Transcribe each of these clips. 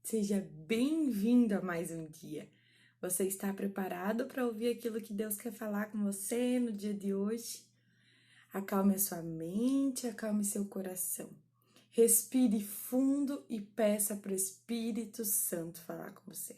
Seja bem-vindo a mais um dia. Você está preparado para ouvir aquilo que Deus quer falar com você no dia de hoje? Acalme a sua mente, acalme seu coração. Respire fundo e peça para o Espírito Santo falar com você.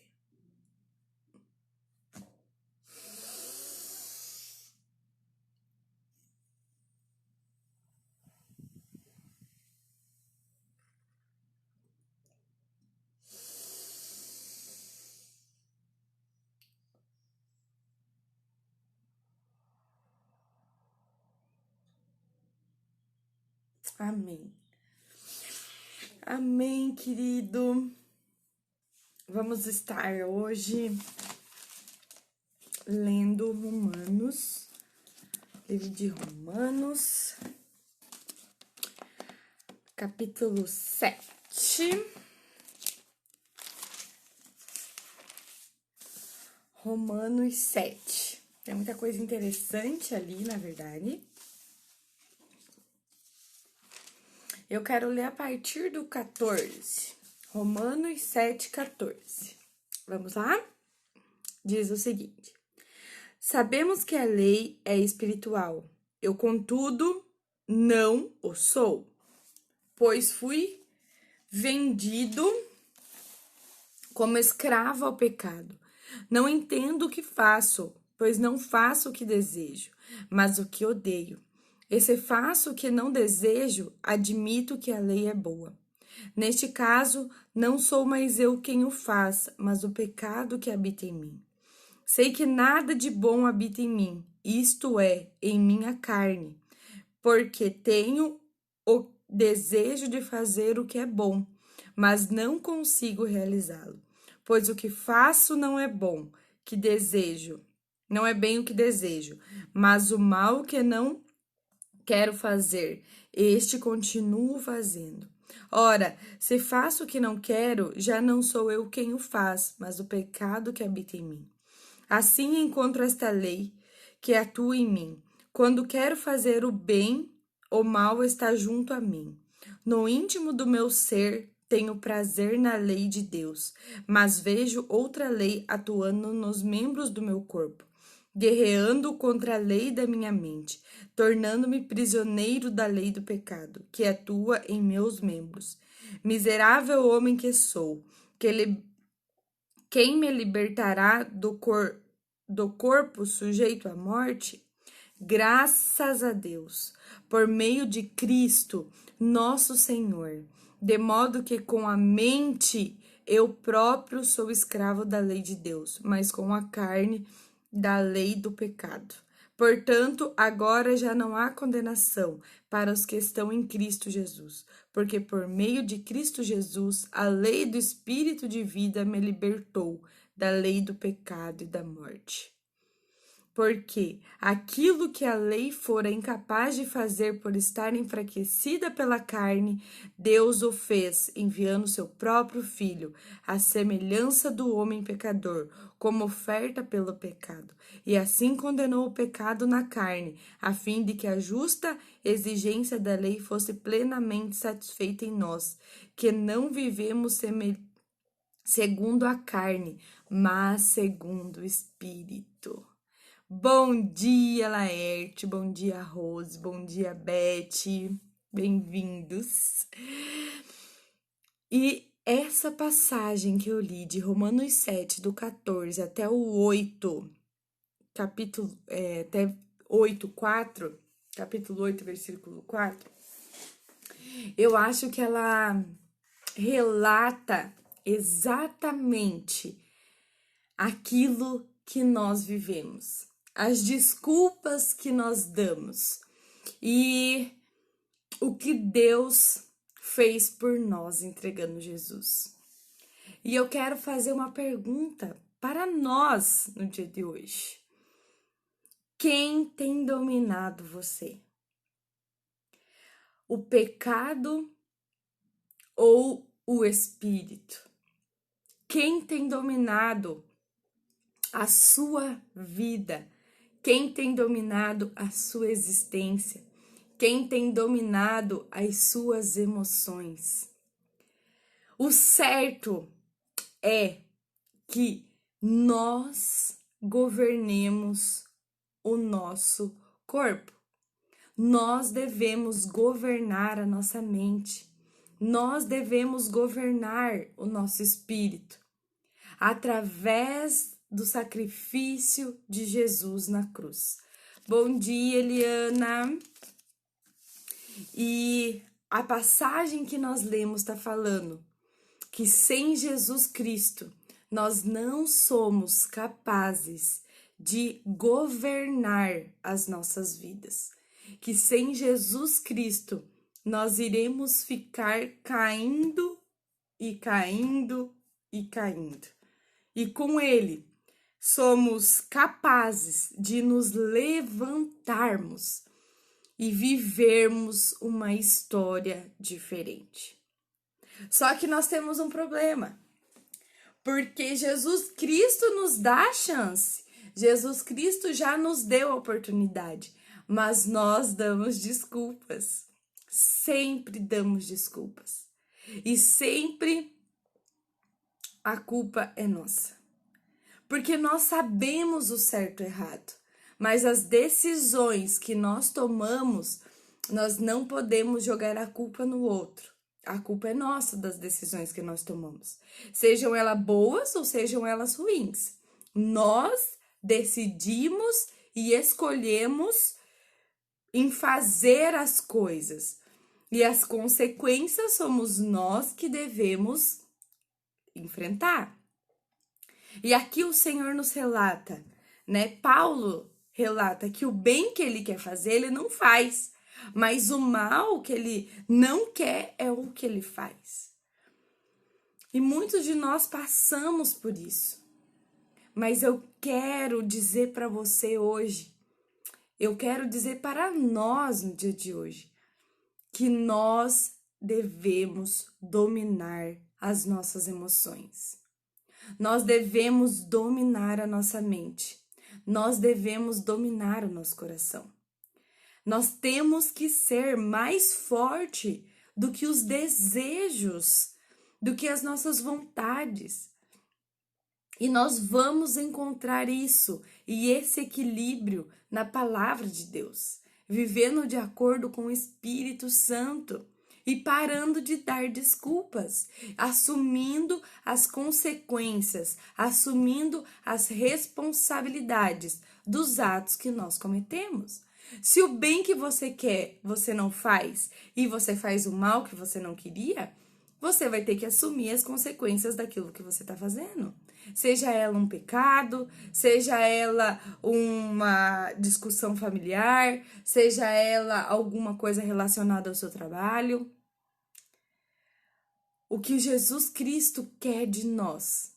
Amém. Amém, querido. Vamos estar hoje lendo Romanos, livro de Romanos, capítulo 7. Romanos 7. Tem muita coisa interessante ali, na verdade. Eu quero ler a partir do 14. Romanos 7, 14. Vamos lá? Diz o seguinte: sabemos que a lei é espiritual. Eu, contudo, não o sou, pois fui vendido como escravo ao pecado. Não entendo o que faço, pois não faço o que desejo, mas o que odeio. Esse faço o que não desejo, admito que a lei é boa. Neste caso, não sou mais eu quem o faz, mas o pecado que habita em mim. Sei que nada de bom habita em mim, isto é, em minha carne, porque tenho o desejo de fazer o que é bom, mas não consigo realizá-lo. Pois o que faço não é bom, que desejo, não é bem o que desejo, mas o mal que não quero fazer, este continuo fazendo. Ora, se faço o que não quero, já não sou eu quem o faz, mas o pecado que habita em mim. Assim encontro esta lei que atua em mim. Quando quero fazer o bem, o mal está junto a mim. No íntimo do meu ser, tenho prazer na lei de Deus, mas vejo outra lei atuando nos membros do meu corpo, guerreando contra a lei da minha mente, tornando-me prisioneiro da lei do pecado, que atua em meus membros. Miserável homem que sou, quem me libertará do corpo sujeito à morte? Graças a Deus, por meio de Cristo, nosso Senhor. De modo que com a mente eu próprio sou escravo da lei de Deus, mas com a carne da lei do pecado. Portanto, agora já não há condenação para os que estão em Cristo Jesus, porque por meio de Cristo Jesus, a lei do Espírito de vida me libertou da lei do pecado e da morte. Porque aquilo que a lei fora incapaz de fazer por estar enfraquecida pela carne, Deus o fez, enviando seu próprio Filho, à semelhança do homem pecador, como oferta pelo pecado. E assim condenou o pecado na carne, a fim de que a justa exigência da lei fosse plenamente satisfeita em nós, que não vivemos segundo a carne, mas segundo o Espírito. Bom dia, Laerte, bom dia, Rose, bom dia, Beth, bem-vindos. E essa passagem que eu li de Romanos 7, do 14 até o 8, capítulo, até 8, 4, capítulo 8, versículo 4, eu acho que ela relata exatamente aquilo que nós vivemos, as desculpas que nós damos e o que Deus fez por nós entregando Jesus. E eu quero fazer uma pergunta para nós no dia de hoje. Quem tem dominado você? O pecado ou o espírito? Quem tem dominado a sua vida? Quem tem dominado a sua existência? Quem tem dominado as suas emoções? O certo é que nós governemos o nosso corpo. Nós devemos governar a nossa mente. Nós devemos governar o nosso espírito através do sacrifício de Jesus na cruz. Bom dia, Eliana. E a passagem que nós lemos está falando que sem Jesus Cristo nós não somos capazes de governar as nossas vidas. Que sem Jesus Cristo nós iremos ficar caindo e caindo e caindo. E com Ele somos capazes de nos levantarmos e vivermos uma história diferente. Só que nós temos um problema, porque Jesus Cristo nos dá a chance, Jesus Cristo já nos deu a oportunidade, mas nós damos desculpas, sempre damos desculpas, e sempre a culpa é nossa, porque nós sabemos o certo e o errado, mas as decisões que nós tomamos, nós não podemos jogar a culpa no outro. A culpa é nossa das decisões que nós tomamos. Sejam elas boas ou sejam elas ruins. Nós decidimos e escolhemos em fazer as coisas. E as consequências somos nós que devemos enfrentar. E aqui o Senhor nos relata, né? Paulo relata que o bem que ele quer fazer, ele não faz. Mas o mal que ele não quer é o que ele faz. E muitos de nós passamos por isso. Mas eu quero dizer para você hoje, eu quero dizer para nós no dia de hoje, que nós devemos dominar as nossas emoções. Nós devemos dominar a nossa mente. Nós devemos dominar o nosso coração. Nós temos que ser mais forte do que os desejos, do que as nossas vontades. E nós vamos encontrar isso e esse equilíbrio na palavra de Deus, vivendo de acordo com o Espírito Santo e parando de dar desculpas, assumindo as consequências, assumindo as responsabilidades dos atos que nós cometemos. Se o bem que você quer, você não faz, e você faz o mal que você não queria, você vai ter que assumir as consequências daquilo que você está fazendo. Seja ela um pecado, seja ela uma discussão familiar, seja ela alguma coisa relacionada ao seu trabalho. O que Jesus Cristo quer de nós?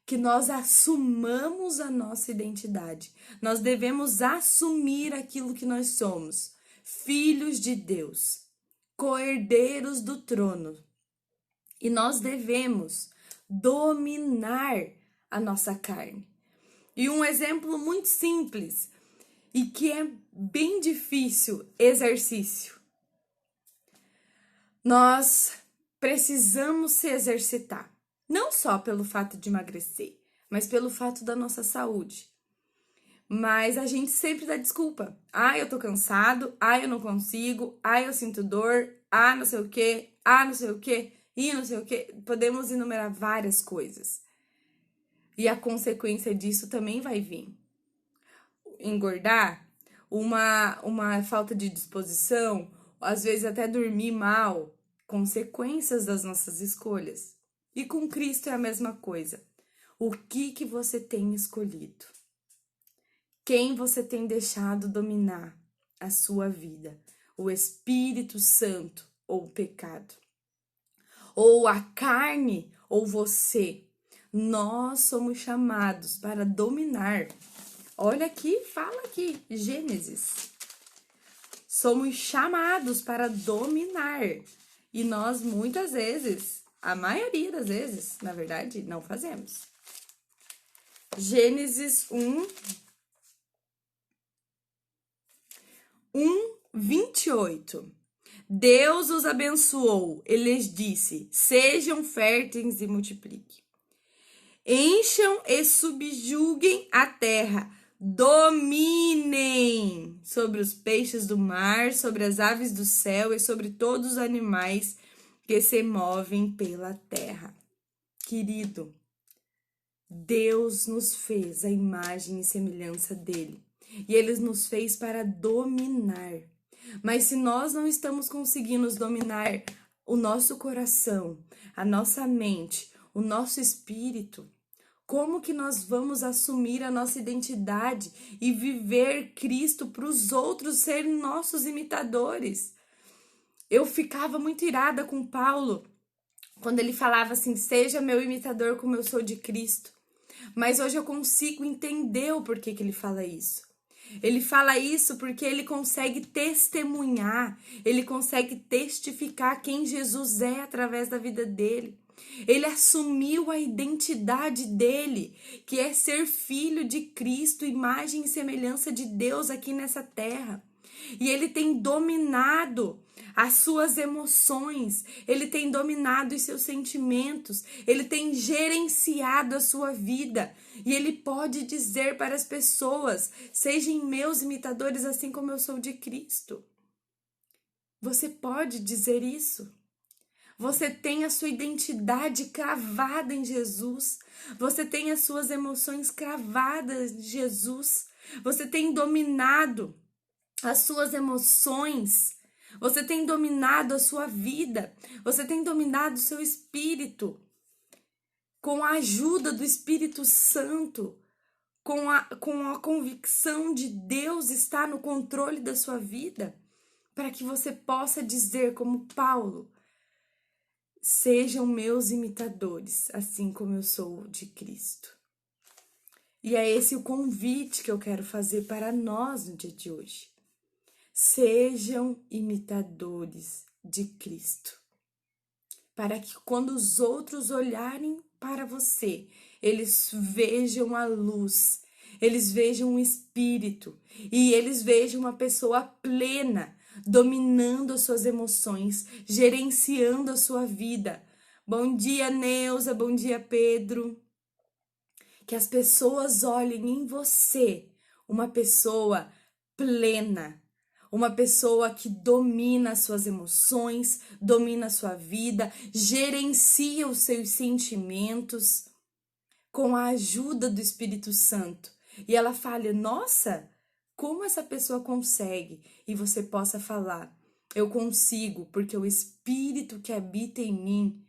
Que nós assumamos a nossa identidade. Nós devemos assumir aquilo que nós somos. Filhos de Deus, co-herdeiros do trono. E nós devemos dominar a nossa carne. E um exemplo muito simples e que é bem difícil, exercício. Nós precisamos se exercitar. Não só pelo fato de emagrecer, mas pelo fato da nossa saúde. Mas a gente sempre dá desculpa. Ah, eu tô cansado. Ah, eu não consigo. Ah, eu sinto dor. Ah, não sei o quê. Ah, não sei o quê. E não sei o quê. Podemos enumerar várias coisas. E a consequência disso também vai vir. Engordar, uma falta de disposição, às vezes até dormir mal. Consequências das nossas escolhas. E com Cristo é a mesma coisa. O que você tem escolhido? Quem você tem deixado dominar a sua vida? O Espírito Santo ou o pecado? Ou a carne ou você? Nós somos chamados para dominar. Olha aqui, fala aqui, Gênesis. Somos chamados para dominar. E nós muitas vezes, a maioria das vezes, na verdade, não fazemos. Gênesis 1:28. Deus os abençoou, ele lhes disse, sejam férteis e multipliquem. Encham e subjuguem a terra. Dominem sobre os peixes do mar, sobre as aves do céu e sobre todos os animais que se movem pela terra. Querido, Deus nos fez a imagem e semelhança dele. E ele nos fez para dominar. Mas se nós não estamos conseguindo dominar o nosso coração, a nossa mente, o nosso espírito, como que nós vamos assumir a nossa identidade e viver Cristo para os outros serem nossos imitadores? Eu ficava muito irada com Paulo quando ele falava assim: seja meu imitador como eu sou de Cristo. Mas hoje eu consigo entender o porquê que ele fala isso. Ele fala isso porque ele consegue testemunhar, ele consegue testificar quem Jesus é através da vida dele. Ele assumiu a identidade dele, que é ser filho de Cristo, imagem e semelhança de Deus aqui nessa terra. E ele tem dominado as suas emoções, ele tem dominado os seus sentimentos, ele tem gerenciado a sua vida. E ele pode dizer para as pessoas: sejam meus imitadores assim como eu sou de Cristo. Você pode dizer isso? Você tem a sua identidade cravada em Jesus. Você tem as suas emoções cravadas em Jesus. Você tem dominado as suas emoções. Você tem dominado a sua vida. Você tem dominado o seu espírito. Com a ajuda do Espírito Santo. Com a convicção de Deus estar no controle da sua vida. Para que você possa dizer como Paulo: sejam meus imitadores, assim como eu sou de Cristo. E é esse o convite que eu quero fazer para nós no dia de hoje. Sejam imitadores de Cristo. Para que quando os outros olharem para você, eles vejam a luz, eles vejam o Espírito e eles vejam uma pessoa plena, dominando as suas emoções, gerenciando a sua vida. Bom dia, Neuza, bom dia, Pedro. Que as pessoas olhem em você uma pessoa plena, uma pessoa que domina as suas emoções, domina a sua vida, gerencia os seus sentimentos com a ajuda do Espírito Santo. E ela fala: nossa, como essa pessoa consegue? E você possa falar: eu consigo, porque o Espírito que habita em mim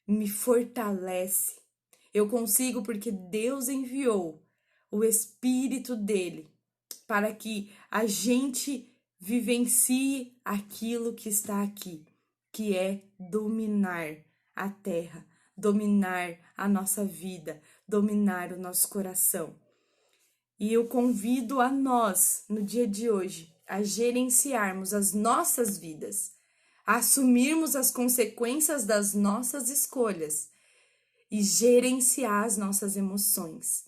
me fortalece. Eu consigo porque Deus enviou o Espírito dele para que a gente vivencie aquilo que está aqui, que é dominar a terra, dominar a nossa vida, dominar o nosso coração. E eu convido a nós, no dia de hoje, a gerenciarmos as nossas vidas, a assumirmos as consequências das nossas escolhas e gerenciar as nossas emoções.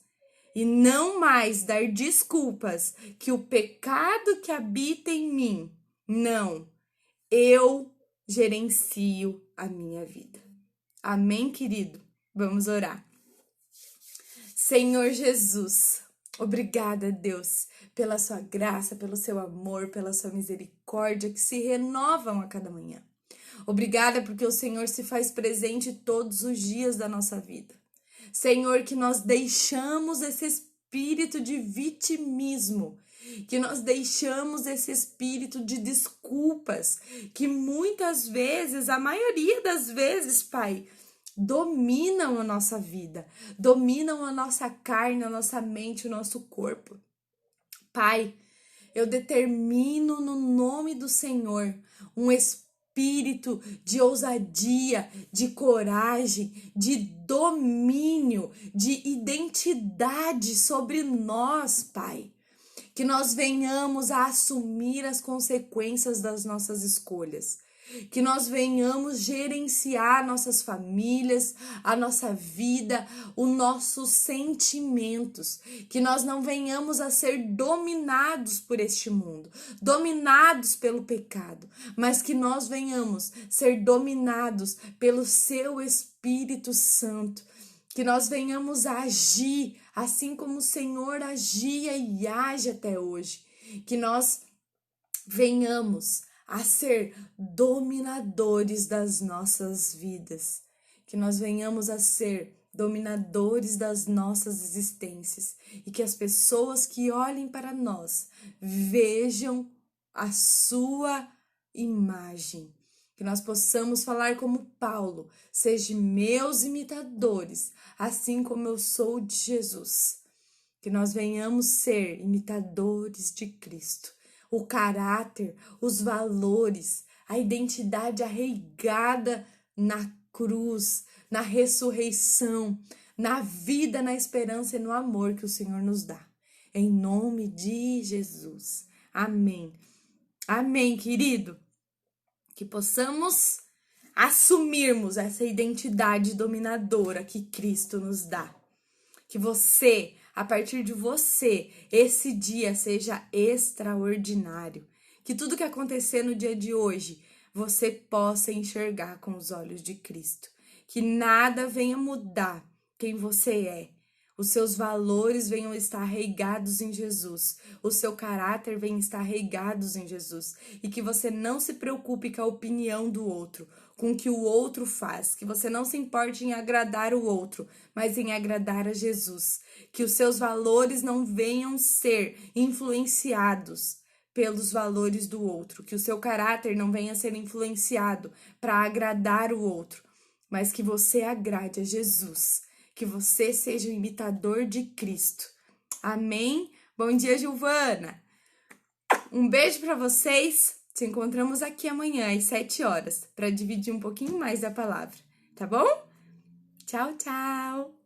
E não mais dar desculpas que o pecado que habita em mim. Não, eu gerencio a minha vida. Amém, querido? Vamos orar. Senhor Jesus, obrigada, Deus, pela sua graça, pelo seu amor, pela sua misericórdia que se renovam a cada manhã. Obrigada porque o Senhor se faz presente todos os dias da nossa vida. Senhor, que nós deixamos esse espírito de vitimismo, que nós deixamos esse espírito de desculpas, que muitas vezes, a maioria das vezes, Pai, dominam a nossa vida, dominam a nossa carne, a nossa mente, o nosso corpo. Pai, eu determino no nome do Senhor um espírito de ousadia, de coragem, de domínio, de identidade sobre nós, Pai. Que nós venhamos a assumir as consequências das nossas escolhas. Que nós venhamos gerenciar nossas famílias, a nossa vida, os nossos sentimentos. Que nós não venhamos a ser dominados por este mundo, dominados pelo pecado, mas que nós venhamos ser dominados pelo seu Espírito Santo. Que nós venhamos a agir assim como o Senhor agia e age até hoje. Que nós venhamos a ser dominadores das nossas vidas. Que nós venhamos a ser dominadores das nossas existências. E que as pessoas que olhem para nós vejam a sua imagem. Que nós possamos falar como Paulo, sejam meus imitadores, assim como eu sou de Jesus. Que nós venhamos ser imitadores de Cristo. O caráter, os valores, a identidade arraigada na cruz, na ressurreição, na vida, na esperança e no amor que o Senhor nos dá. Em nome de Jesus. Amém. Amém, querido. Que possamos assumirmos essa identidade dominadora que Cristo nos dá. Que você, a partir de você, esse dia seja extraordinário. Que tudo que acontecer no dia de hoje, você possa enxergar com os olhos de Cristo. Que nada venha mudar quem você é. Os seus valores venham estar arraigados em Jesus. O seu caráter venha estar arraigados em Jesus. E que você não se preocupe com a opinião do outro, com o que o outro faz. Que você não se importe em agradar o outro, mas em agradar a Jesus. Que os seus valores não venham ser influenciados pelos valores do outro. Que o seu caráter não venha ser influenciado para agradar o outro, mas que você agrade a Jesus. Que você seja o imitador de Cristo. Amém? Bom dia, Giovana. Um beijo para vocês. Te encontramos aqui amanhã às 7 horas para dividir um pouquinho mais da palavra, tá bom? Tchau, tchau.